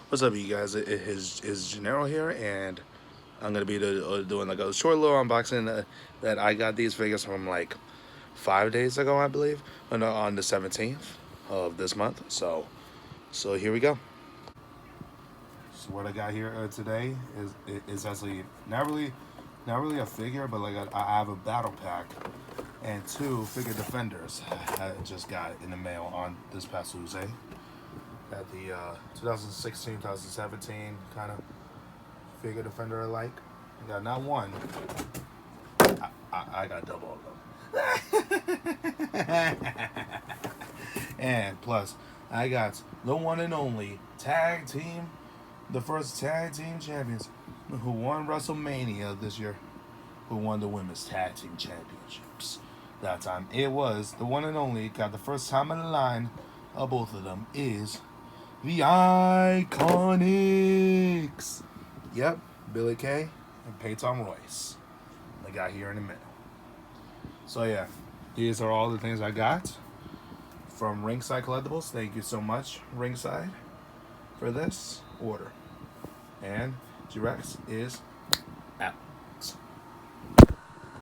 What's up, you guys? Is Gennaro here, and I'm gonna be doing like a short little unboxing that I got these figures from like 5 days ago, I believe, on the 17th of this month. So here we go. So what I got here today is actually not really a figure, but like I have a battle pack and two figure defenders I just got in the mail on this past Tuesday. Got the 2016, 2017 kind of figure defender alike. I got not one. I got double of them. And plus, I got the one and only the first tag team champions who won WrestleMania this year, who won the women's tag team championships. That time it was the one and only. Got the first time in the line of both of them is the Iconics. Yep, Billy Kay and Peyton Royce. I got here in the middle. So yeah, these are all the things I got from Ringside Collectibles. Thank you so much, Ringside, for this order. And G-Rex is out.